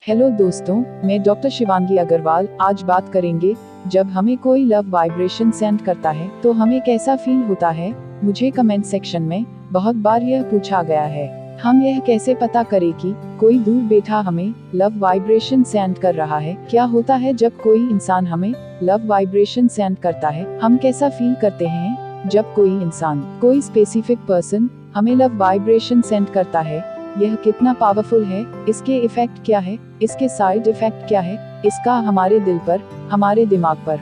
Hello दोस्तों, मैं doctor Shivangi Agarwal. आज बात करेंगे जब हमें कोई लव वाइब्रेशन सेंड करता है तो हमें कैसा फील होता है। मुझे कमेंट सेक्शन में बहुत बार यह पूछा गया है, हम यह कैसे पता करें कि कोई दूर बैठा हमें लव वाइब्रेशन सेंड कर रहा है। क्या होता है जब कोई इंसान हमें लव वाइब्रेशन सेंड करता है, हम कैसा फील करते हैं जब कोई इंसान, कोई स्पेसिफिक पर्सन हमें लव वाइब्रेशन सेंड करता है। यह कितना पावरफुल है, इसके इफेक्ट क्या है, इसके साइड इफेक्ट क्या है, इसका हमारे दिल पर, हमारे दिमाग पर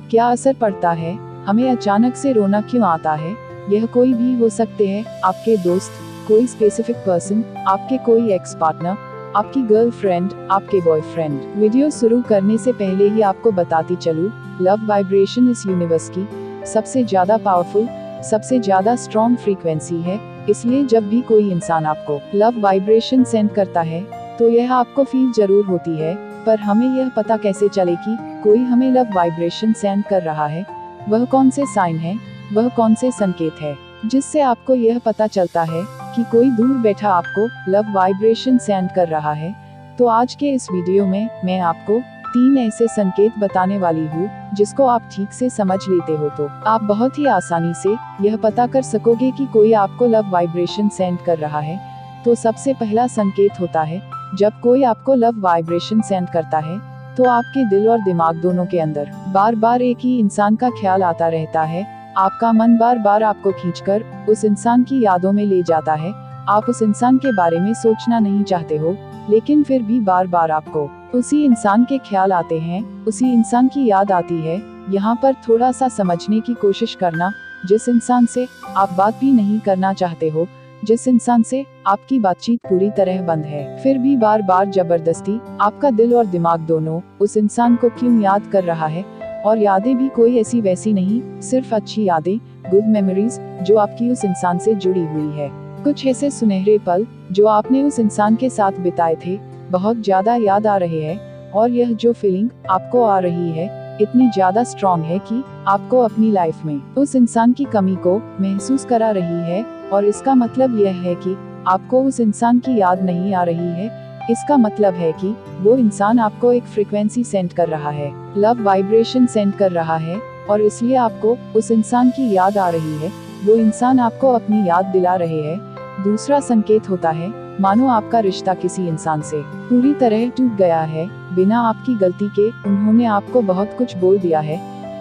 क्या असर पड़ता है, हमें अचानक से रोना क्यों आता है। यह कोई भी हो सकते हैं, आपके दोस्त, कोई स्पेसिफिक पर्सन, आपके कोई एक्स पार्टनर, आपकी गर्लफ्रेंड, आपके बॉयफ्रेंड। वीडियो शुरू करने से पहले ही आपको बताती चलूं, लव वाइब्रेशन इस यूनिवर्स की सबसे ज्यादा पावरफुल, सबसे ज्यादा स्ट्रॉन्ग फ्रीक्वेंसी है। इसलिए जब भी कोई इंसान आपको लव वाइब्रेशन सेंड करता है तो यह आपको फील जरूर होती है, पर हमें यह पता कैसे चले कि कोई हमें लव वाइब्रेशन सेंड कर रहा है। वह कौन से साइन है, वह कौन से संकेत है जिससे आपको यह पता चलता है कि कोई दूर बैठा आपको लव वाइब्रेशन सेंड कर रहा है। तो आज के इस वीडियो में मैं आपको 3 ऐसे संकेत बताने वाली हूँ जिसको आप ठीक से समझ लेते हो तो आप बहुत ही आसानी से यह पता कर सकोगे कि कोई आपको लव वाइब्रेशन सेंड कर रहा है। तो सबसे पहला संकेत होता है, जब कोई आपको लव वाइब्रेशन सेंड करता है तो आपके दिल और दिमाग दोनों के अंदर बार बार एक ही इंसान का ख्याल आता रहता है। आपका मन बार बार आपको खींचकर उस इंसान की यादों में ले जाता है। आप उस इंसान के बारे में सोचना नहीं चाहते हो, लेकिन फिर भी बार बार आपको उसी इंसान के ख्याल आते हैं, उसी इंसान की याद आती है। यहाँ पर थोड़ा सा समझने की कोशिश करना, जिस इंसान से आप बात भी नहीं करना चाहते हो, जिस इंसान से आपकी बातचीत पूरी तरह बंद है, फिर भी बार बार जबरदस्ती आपका दिल और दिमाग दोनों उस इंसान को क्यों याद कर रहा है। और यादें भी कोई ऐसी वैसी नहीं, सिर्फ अच्छी यादें, गुड मेमोरीज जो आपकी उस इंसान से जुड़ी हुई है। कुछ ऐसे सुनहरे पल जो आपने उस इंसान के साथ बिताए थे बहुत ज्यादा याद आ रहे हैं, और यह जो फीलिंग आपको आ रही है इतनी ज्यादा स्ट्रॉन्ग है कि आपको अपनी लाइफ में उस इंसान की कमी को महसूस करा रही है। और इसका मतलब यह है कि आपको उस इंसान की याद नहीं आ रही है। इसका मतलब है कि वो इंसान आपको एक फ्रीक्वेंसी सेंड कर रहा है, लव वाइब्रेशन सेंड कर रहा है, और इसलिए आपको उस इंसान की याद आ रही है। वो इंसान आपको अपनी याद दिला रहे हैं। दूसरा संकेत होता है, मानो आपका रिश्ता किसी इंसान से पूरी तरह टूट गया है, बिना आपकी गलती के उन्होंने आपको बहुत कुछ बोल दिया है।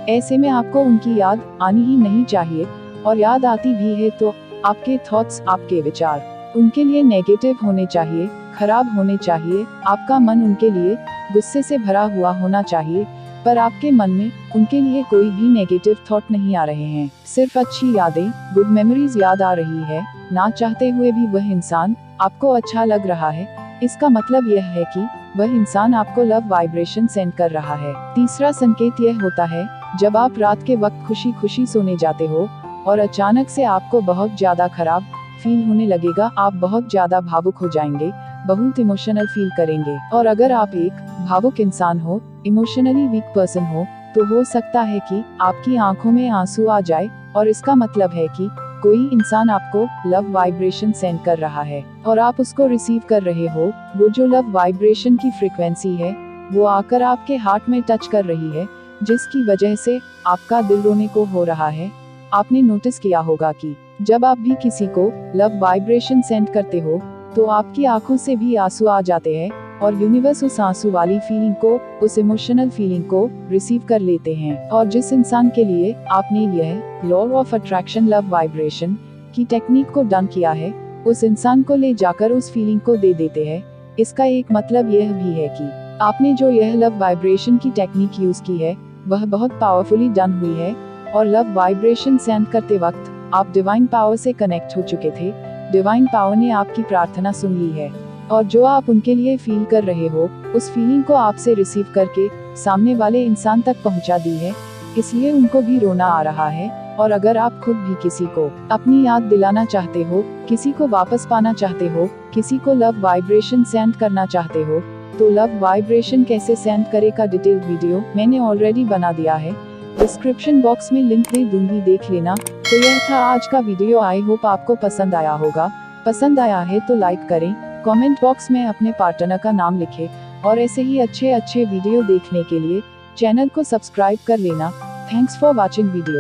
ऐसे में आपको उनकी याद आनी ही नहीं चाहिए, और याद आती भी है तो आपके थॉट्स, आपके विचार उनके लिए नेगेटिव होने चाहिए, खराब होने चाहिए। आपका मन उनके लिए गुस्से से भरा हुआ होना चाहिए, पर आपके मन में उनके लिए कोई भी नेगेटिव थॉट नहीं आ रहे हैं, सिर्फ अच्छी यादें, गुड मेमोरीज याद आ रही है। ना चाहते हुए भी वह इंसान आपको अच्छा लग रहा है। इसका मतलब यह है कि वह इंसान आपको लव वाइब्रेशन सेंड कर रहा है। तीसरा संकेत यह होता है, जब आप रात के वक्त खुशी खुशी सोने जाते हो और अचानक से आपको बहुत ज्यादा खराब फील होने लगेगा। आप बहुत ज्यादा भावुक हो जाएंगे, बहुत इमोशनल फील करेंगे। और अगर आप एक भावुक इंसान हो, इमोशनली वीक पर्सन हो हो सकता है कि आपकी आंखों में आंसू आ जाए। और इसका मतलब है कि कोई इंसान आपको लव वाइब्रेशन सेंड कर रहा है और आप उसको रिसीव कर रहे हो। वो जो लव वाइब्रेशन की फ्रीक्वेंसी है वो आकर आपके हार्ट में टच कर रही है, जिसकी वजह से आपका दिल रोने को हो रहा है। आपने नोटिस किया होगा कि जब आप भी किसी को लव वाइब्रेशन सेंड करते हो तो आपकी आंखों से भी आंसू आ जाते हैं, और यूनिवर्स उस आंसू वाली फीलिंग को, उस इमोशनल फीलिंग को रिसीव कर लेते हैं। और जिस इंसान के लिए आपने यह law of attraction love vibration की टेक्निक को डन किया है, उस इंसान को ले जाकर उस फीलिंग को दे देते हैं। इसका एक मतलब यह भी है कि आपने जो यह लव वाइब्रेशन की टेक्निक यूज की है वह बहुत पावरफुली डन हुई है, और लव वाइब्रेशन सेंड करते वक्त आप डिवाइन पावर से कनेक्ट हो चुके थे। डिवाइन पावर ने आपकी प्रार्थना सुन ली है, और जो आप उनके लिए फील कर रहे हो उस फीलिंग को आपसे रिसीव करके सामने वाले इंसान तक पहुंचा दी है। इसलिए उनको भी रोना आ रहा है। और अगर आप खुद भी किसी को अपनी याद दिलाना चाहते हो, किसी को वापस पाना चाहते हो, किसी को लव वाइब्रेशन सेंड करना चाहते हो, तो लव वाइब्रेशन कैसे सेंड करे का डिटेल वीडियो मैंने ऑलरेडी बना दिया है। डिस्क्रिप्शन बॉक्स में लिंक दे दूंगी, देख लेना। तो यह था आज का वीडियो। आई होप आपको पसंद आया होगा। पसंद आया है तो लाइक करें, कमेंट बॉक्स में अपने पार्टनर का नाम लिखें, और ऐसे ही अच्छे अच्छे वीडियो देखने के लिए चैनल को सब्सक्राइब कर लेना। Thanks for watching video.